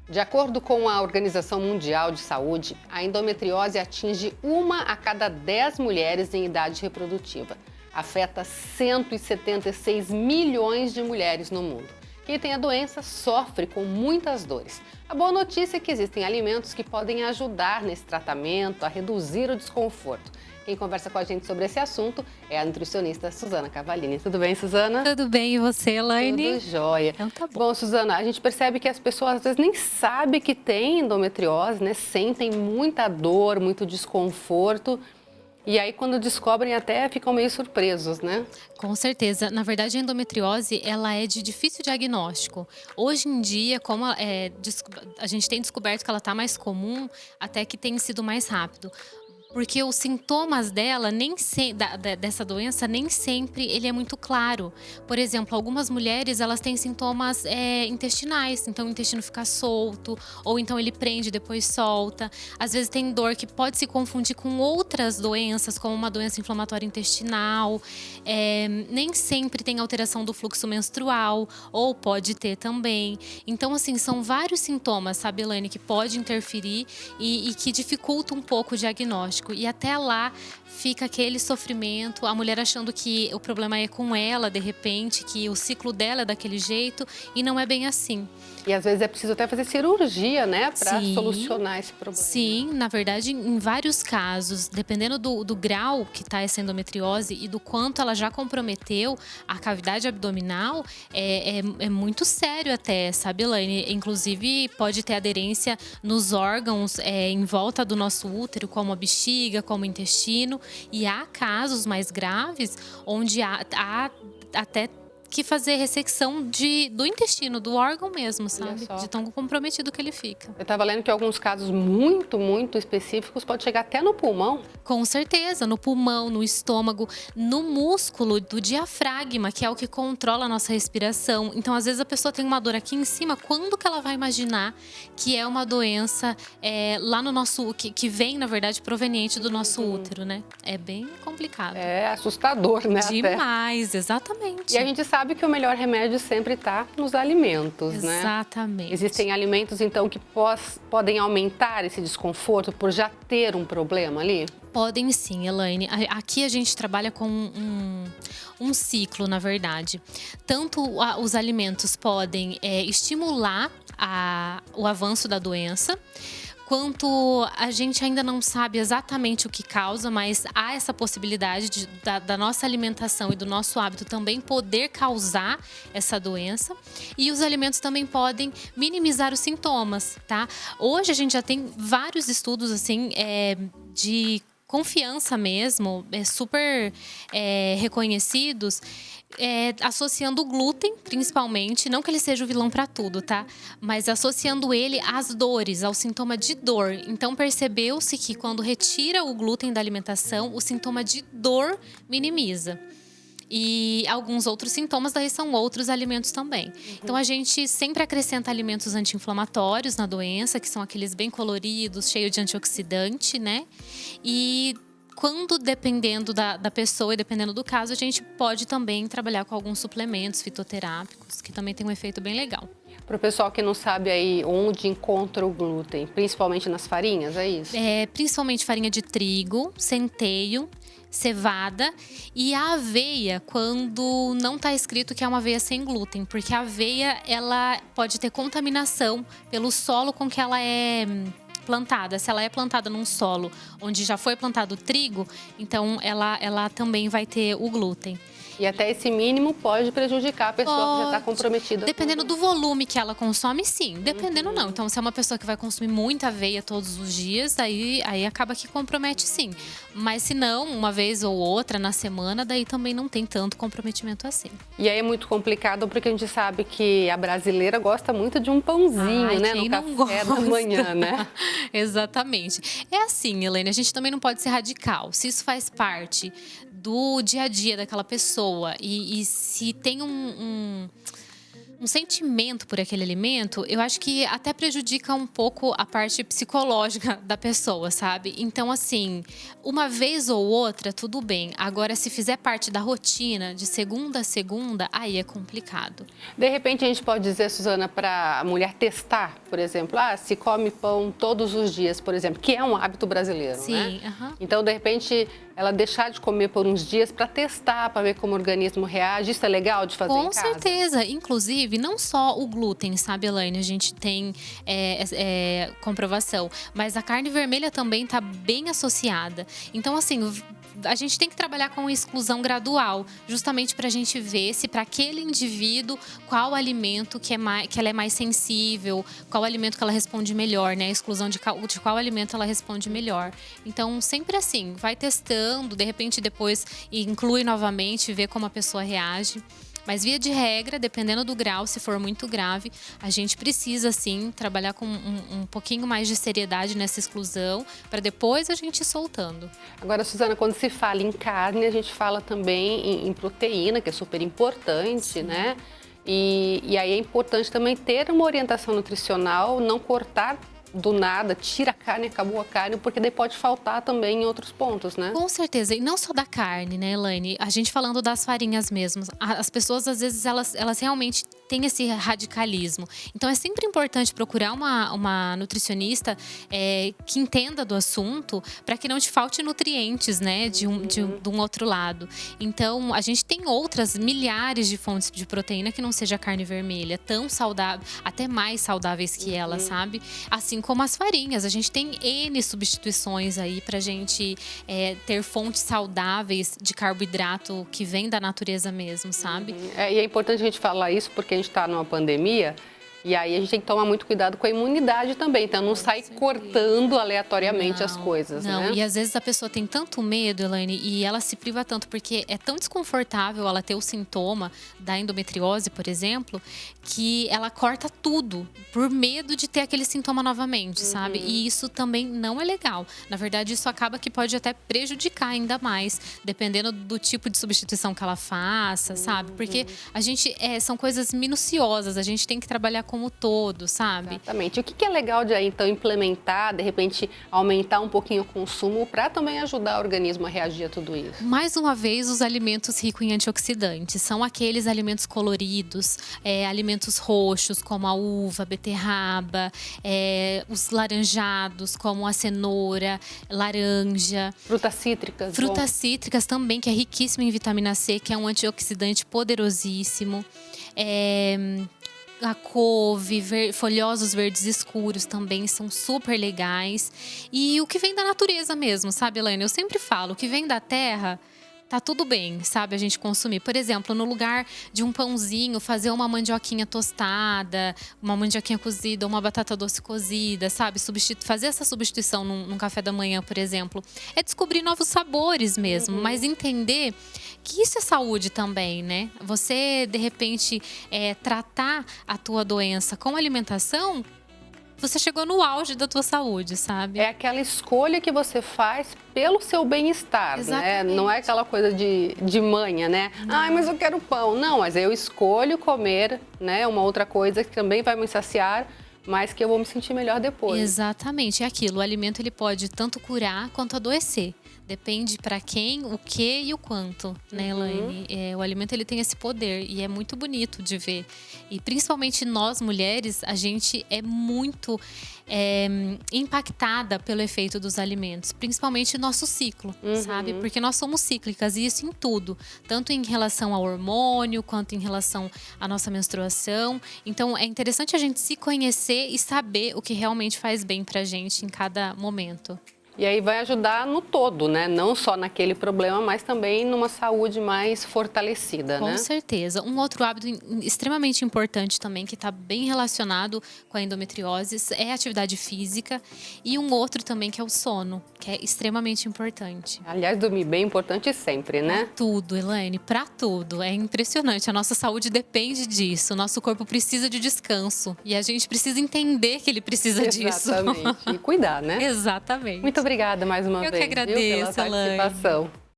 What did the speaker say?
De acordo com a Organização Mundial de Saúde, a endometriose atinge 1 a cada 10 mulheres em idade reprodutiva. Afeta 176 milhões de mulheres no mundo. Quem tem a doença sofre com muitas dores. A boa notícia é que existem alimentos que podem ajudar nesse tratamento, a reduzir o desconforto. Quem conversa com a gente sobre esse assunto é a nutricionista Suzana Cavallini. Tudo bem, Suzana? Tudo bem, e você, Elaine? Tudo jóia. Então tá bom. Bom, Suzana, a gente percebe que as pessoas às vezes nem sabem que tem endometriose, né? Sentem muita dor, muito desconforto. E aí, quando descobrem, até ficam meio surpresos, né? Com certeza. Na verdade, a endometriose, ela é de difícil diagnóstico. Hoje em dia, como a gente tem descoberto que ela está mais comum, até que tem sido mais rápido. Porque os sintomas dela, dessa doença, nem sempre ele é muito claro. Por exemplo, algumas mulheres, elas têm sintomas intestinais. Então, o intestino fica solto, ou então ele prende e depois solta. Às vezes tem dor que pode se confundir com outras doenças, como uma doença inflamatória intestinal. Nem sempre tem alteração do fluxo menstrual, ou pode ter também. Então, assim, são vários sintomas, sabe, Elaine, que pode interferir e que dificultam um pouco o diagnóstico. E até lá fica aquele sofrimento, a mulher achando que o problema é com ela, de repente, que o ciclo dela é daquele jeito e não é bem assim. E às vezes é preciso até fazer cirurgia, né, para Sim. solucionar esse problema. Sim, na verdade, em vários casos, dependendo do grau que está essa endometriose e do quanto ela já comprometeu a cavidade abdominal, é muito sério até, sabe, Elaine? Inclusive, pode ter aderência nos órgãos em volta do nosso útero, como a bexiga, como o intestino. E há casos mais graves onde há até que fazer ressecção do intestino, do órgão mesmo, sabe? De tão comprometido que ele fica. Eu estava lendo que alguns casos muito específicos pode chegar até no pulmão. Com certeza, no pulmão, no estômago, no músculo do diafragma, que é o que controla a nossa respiração. Então, às vezes a pessoa tem uma dor aqui em cima, quando que ela vai imaginar que é uma doença lá no nosso, que vem, na verdade, proveniente do nosso útero, né? É bem complicado. É assustador, né? Demais, exatamente. E a gente sabe que o melhor remédio sempre está nos alimentos, né? Exatamente. Existem alimentos, então, que podem aumentar esse desconforto por já ter um problema ali? Podem sim, Elaine. Aqui a gente trabalha com um ciclo, na verdade. Tanto os alimentos podem estimular o avanço da doença, quanto a gente ainda não sabe exatamente o que causa, mas há essa possibilidade da nossa alimentação e do nosso hábito também poder causar essa doença. E os alimentos também podem minimizar os sintomas, tá? Hoje a gente já tem vários estudos, assim, de confiança mesmo, super reconhecidos, associando o glúten, principalmente, não que ele seja o vilão para tudo, tá? Mas associando ele às dores, ao sintoma de dor. Então, percebeu-se que quando retira o glúten da alimentação, o sintoma de dor minimiza. E alguns outros sintomas daí são outros alimentos também. Então, a gente sempre acrescenta alimentos anti-inflamatórios na doença, que são aqueles bem coloridos, cheios de antioxidante, né? E quando, dependendo da pessoa e dependendo do caso, a gente pode também trabalhar com alguns suplementos fitoterápicos, que também tem um efeito bem legal. Para o pessoal que não sabe aí onde encontra o glúten, principalmente nas farinhas, é isso? Principalmente farinha de trigo, centeio, cevada e a aveia, quando não está escrito que é uma aveia sem glúten, porque a aveia, ela pode ter contaminação pelo solo com que ela é plantada. Se ela é plantada num solo onde já foi plantado trigo, então ela também vai ter o glúten. E até esse mínimo pode prejudicar a pessoa que já está comprometida. Dependendo do volume que ela consome, sim. Dependendo, não. Então, se é uma pessoa que vai consumir muita aveia todos os dias, aí acaba que compromete, sim. Mas se não, uma vez ou outra na semana, daí também não tem tanto comprometimento assim. E aí é muito complicado porque a gente sabe que a brasileira gosta muito de um pãozinho, né? No café da manhã, né? Exatamente. É assim, Helene, a gente também não pode ser radical. Se isso faz parte do dia a dia daquela pessoa e se tem um sentimento por aquele alimento, eu acho que até prejudica um pouco a parte psicológica da pessoa, sabe? Então, assim, uma vez ou outra, tudo bem. Agora, se fizer parte da rotina, de segunda a segunda, aí é complicado. De repente, a gente pode dizer, Suzana, para a mulher testar, por exemplo, se come pão todos os dias, por exemplo, que é um hábito brasileiro, né? Sim, Então, de repente, ela deixar de comer por uns dias para testar, para ver como o organismo reage. Isso é legal de fazer em Com casa? certeza. Inclusive, não só o glúten, sabe, Elaine? A gente tem comprovação. Mas a carne vermelha também está bem associada. Então, assim, a gente tem que trabalhar com exclusão gradual, justamente para a gente ver se para aquele indivíduo qual alimento que ela é mais sensível, qual alimento que ela responde melhor, né? A exclusão de qual alimento ela responde melhor. Então, sempre assim, vai testando, de repente depois inclui novamente, vê como a pessoa reage. Mas, via de regra, dependendo do grau, se for muito grave, a gente precisa, sim, trabalhar com um pouquinho mais de seriedade nessa exclusão, para depois a gente ir soltando. Agora, Suzana, quando se fala em carne, a gente fala também em proteína, que é super importante, né? E aí é importante também ter uma orientação nutricional, não cortar do nada, tira a carne, acabou a carne, porque daí pode faltar também em outros pontos, né? Com certeza, e não só da carne, né, Elaine? A gente falando das farinhas mesmo. As pessoas, às vezes, elas realmente têm esse radicalismo. Então, é sempre importante procurar uma nutricionista que entenda do assunto, para que não te falte nutrientes, né, de um outro lado. Então, a gente tem outras milhares de fontes de proteína que não seja a carne vermelha, tão saudável, até mais saudáveis que ela, sabe? Assim como as farinhas, a gente tem N substituições aí pra gente ter fontes saudáveis de carboidrato que vem da natureza mesmo, sabe? E é importante a gente falar isso porque a gente está numa pandemia. E aí a gente tem que tomar muito cuidado com a imunidade também, então não sai cortando aleatoriamente as coisas, né? E às vezes a pessoa tem tanto medo, Elaine, e ela se priva tanto, porque é tão desconfortável ela ter o sintoma da endometriose, por exemplo, que ela corta tudo por medo de ter aquele sintoma novamente, sabe? E isso também não é legal. Na verdade, isso acaba que pode até prejudicar ainda mais, dependendo do tipo de substituição que ela faça, sabe? Porque a gente, são coisas minuciosas, a gente tem que trabalhar como todo, sabe? Exatamente. O que é legal de aí, então, implementar, de repente, aumentar um pouquinho o consumo para também ajudar o organismo a reagir a tudo isso? Mais uma vez, os alimentos ricos em antioxidantes. São aqueles alimentos coloridos, alimentos roxos, como a uva, a beterraba, os laranjados, como a cenoura, laranja. Frutas cítricas. Frutas cítricas também, que é riquíssimo em vitamina C, que é um antioxidante poderosíssimo. A couve, folhosos verdes escuros também são super legais. E o que vem da natureza mesmo, sabe, Elaine? Eu sempre falo, o que vem da terra, tá tudo bem, sabe, a gente consumir. Por exemplo, no lugar de um pãozinho, fazer uma mandioquinha tostada, uma mandioquinha cozida, uma batata doce cozida, sabe? Fazer essa substituição num café da manhã, por exemplo. É descobrir novos sabores mesmo, mas entender que isso é saúde também, né? Você, de repente, tratar a tua doença com alimentação, você chegou no auge da tua saúde, sabe? É aquela escolha que você faz pelo seu bem-estar, né? Não é aquela coisa de manha, né? Ai, mas eu quero pão. Não, mas eu escolho comer, né, uma outra coisa que também vai me saciar, mas que eu vou me sentir melhor depois. Exatamente, é aquilo. O alimento ele pode tanto curar quanto adoecer. Depende para quem, o que e o quanto, né, Elaine? O alimento ele tem esse poder e é muito bonito de ver. E principalmente nós mulheres, a gente é muito impactada pelo efeito dos alimentos, principalmente nosso ciclo, sabe? Porque nós somos cíclicas e isso em tudo, tanto em relação ao hormônio quanto em relação à nossa menstruação. Então é interessante a gente se conhecer e saber o que realmente faz bem pra gente em cada momento. E aí vai ajudar no todo, né? Não só naquele problema, mas também numa saúde mais fortalecida, né? Com certeza. Um outro hábito extremamente importante também, que está bem relacionado com a endometriose, é a atividade física. E um outro também, que é o sono, que é extremamente importante. Aliás, dormir bem é importante sempre, né? Pra tudo, Elaine, pra tudo. É impressionante. A nossa saúde depende disso. O nosso corpo precisa de descanso. E a gente precisa entender que ele precisa disso. Exatamente. E cuidar, né? Exatamente. Muito obrigada mais uma vez. Eu que agradeço, pela participação.